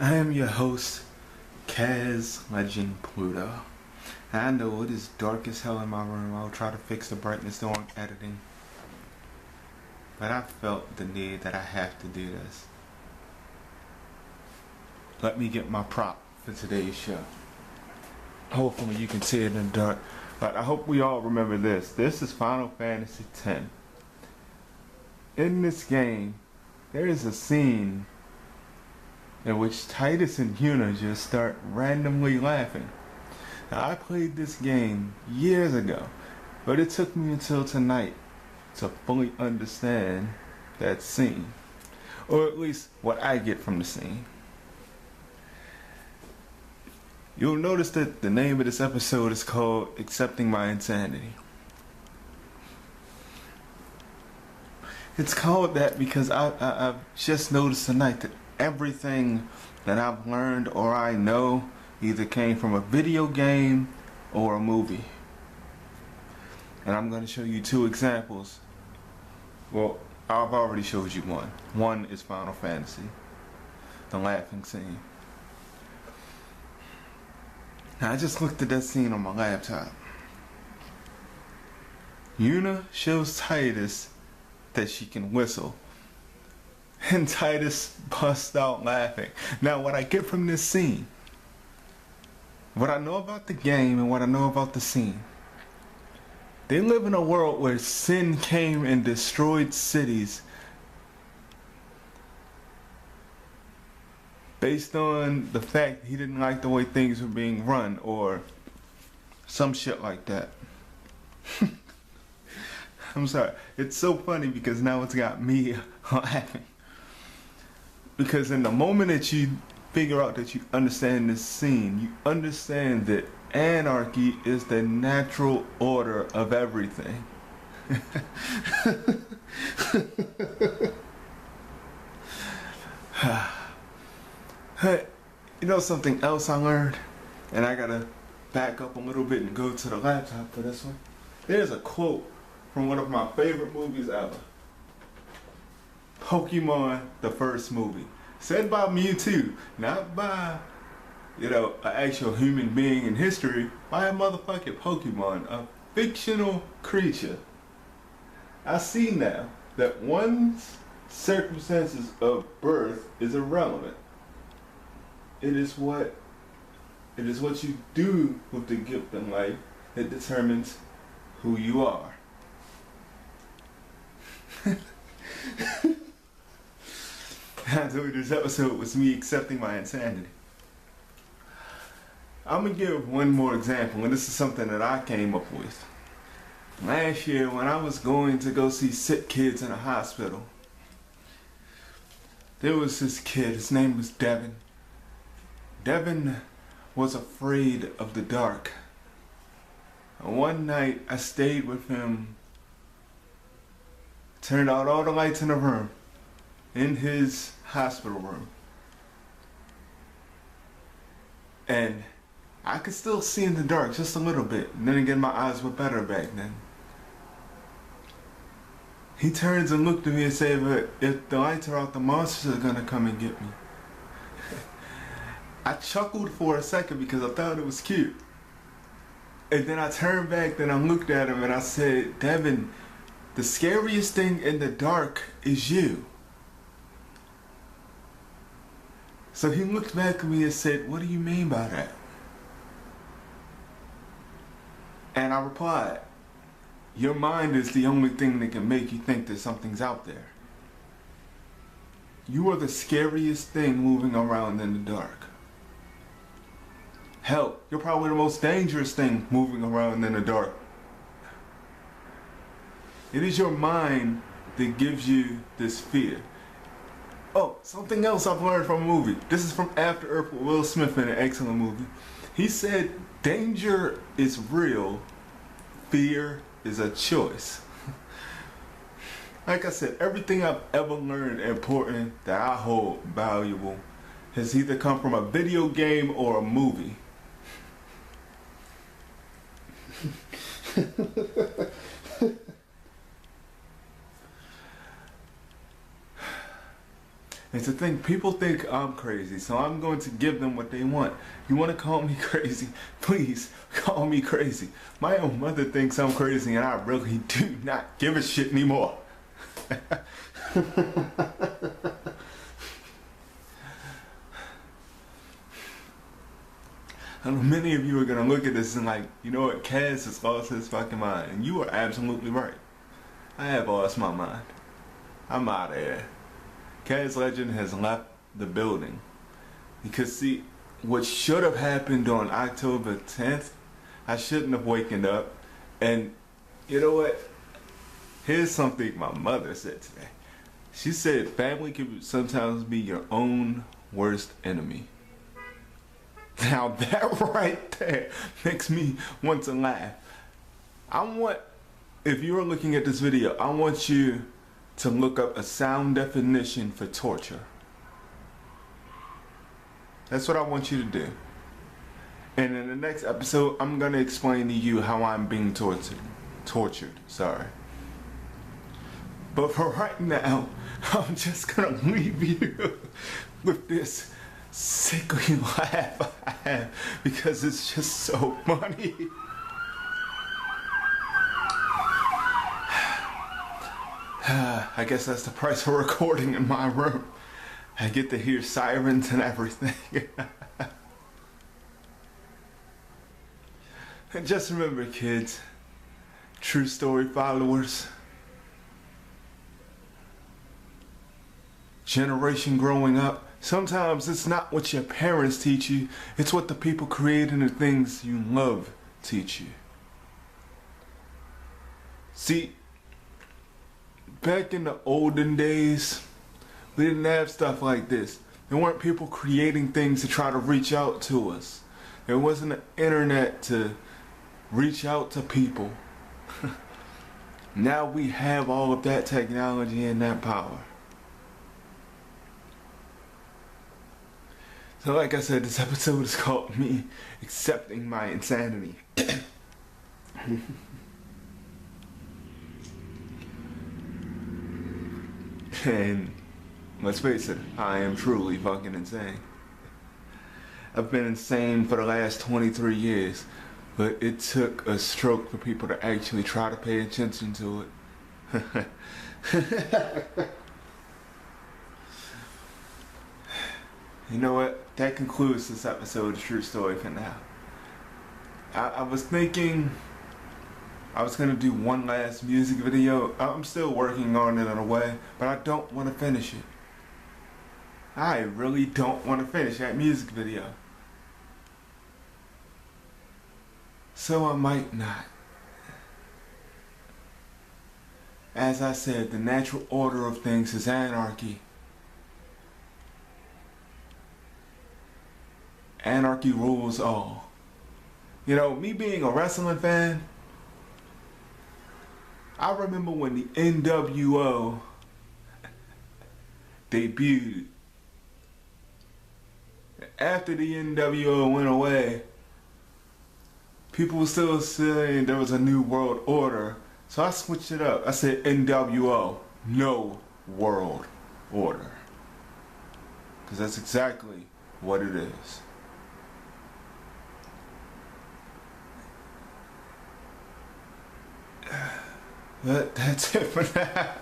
I am your host, Kaz Legend Pluto. I know it is dark as hell in my room. I'll try to fix the brightness during editing. But I felt the need that I have to do this. Let me get my prop for today's show. Hopefully you can see it in the dark. But I hope we all remember this. This is Final Fantasy X. In this game, there is a scene in which Titus and Yuna just start randomly laughing. Now, I played this game years ago, but it took me until tonight to fully understand that scene, or at least what I get from the scene. You'll notice that the name of this episode is called Accepting My Insanity. It's called that because I've just noticed tonight that everything that I've learned or I know either came from a video game or a movie. And I'm going to show you two examples. Well, I've already showed you one. One is Final Fantasy, the laughing scene. Now I just looked at that scene on my laptop. Yuna shows Titus that she can whistle, and Titus busts out laughing. Now what I get from this scene, what I know about the game and what I know about the scene, they live in a world where sin came and destroyed cities based on the fact he didn't like the way things were being run or some shit like that. I'm sorry. It's so funny because now it's got me laughing. Because in the moment that you figure out that you understand this scene, you understand that anarchy is the natural order of everything. Hey, you know something else I learned? And I gotta back up a little bit and go to the laptop for this one. There's a quote from one of my favorite movies ever. Pokemon, the first movie. Said by Mewtwo, not by, an actual human being in history, by a motherfucking Pokemon, a fictional creature. I see now that one's circumstances of birth is irrelevant. It is what you do with the gift in life that determines who you are. I told you this episode was me accepting my insanity. I'm gonna give one more example, and this is something that I came up with. Last year when I was going to go see sick kids in a hospital, there was this kid, his name was Devin. Devin was afraid of the dark. And one night I stayed with him, turned out all the lights in the room, in his hospital room. And I could still see in the dark just a little bit. And then again, my eyes were better back then. He turns and looked at me and said, "But if the lights are out, the monsters are gonna come and get me." I chuckled for a second because I thought it was cute. And then I turned back and I looked at him and I said, "Devin, the scariest thing in the dark is you." So he looked back at me and said, "What do you mean by that?" And I replied, "Your mind is the only thing that can make you think that something's out there. You are the scariest thing moving around in the dark. Hell, you're probably the most dangerous thing moving around in the dark. It is your mind that gives you this fear." Oh, something else I've learned from a movie. This is from After Earth with Will Smith in an excellent movie. He said, "Danger is real, fear is a choice." Like I said, everything I've ever learned important that I hold valuable has either come from a video game or a movie. And to think, people think I'm crazy, so I'm going to give them what they want. You want to call me crazy? Please call me crazy. My own mother thinks I'm crazy, and I really do not give a shit anymore. I know many of you are going to look at this and like, you know what, Kaz has lost his fucking mind. And you are absolutely right. I have lost my mind. I'm out of here. Kaz Legend has left the building. Because see, what should have happened on October 10th, I shouldn't have wakened up. And you know what? Here's something my mother said today. She said family can sometimes be your own worst enemy. Now that right there makes me want to laugh. If you are looking at this video, I want you to look up a sound definition for torture. That's what I want you to do. And in the next episode, I'm going to explain to you how I'm being tortured, sorry. But for right now, I'm just going to leave you with this sickly laugh I have because it's just so funny. I guess that's the price for recording in my room. I get to hear sirens and everything. And just remember, kids, true story followers, generation growing up, sometimes it's not what your parents teach you, it's what the people creating the things you love teach you. See, back in the olden days, we didn't have stuff like this. There weren't people creating things to try to reach out to us. There wasn't an internet to reach out to people. Now we have all of that technology and that power. So like I said, this episode is called Me Accepting My Insanity. And let's face it, I am truly fucking insane. I've been insane for the last 23 years, but it took a stroke for people to actually try to pay attention to it. You know what? That concludes this episode of True Story for now. I was thinking I was going to do one last music video. I'm still working on it in a way, but I don't want to finish it. I really don't want to finish that music video. So I might not. As I said, the natural order of things is anarchy. Anarchy rules all. You know, me being a wrestling fan, I remember when the NWO debuted. After the NWO went away, people were still saying there was a new world order. So I switched it up. I said NWO, no world order. Because that's exactly what it is. But that's it for now.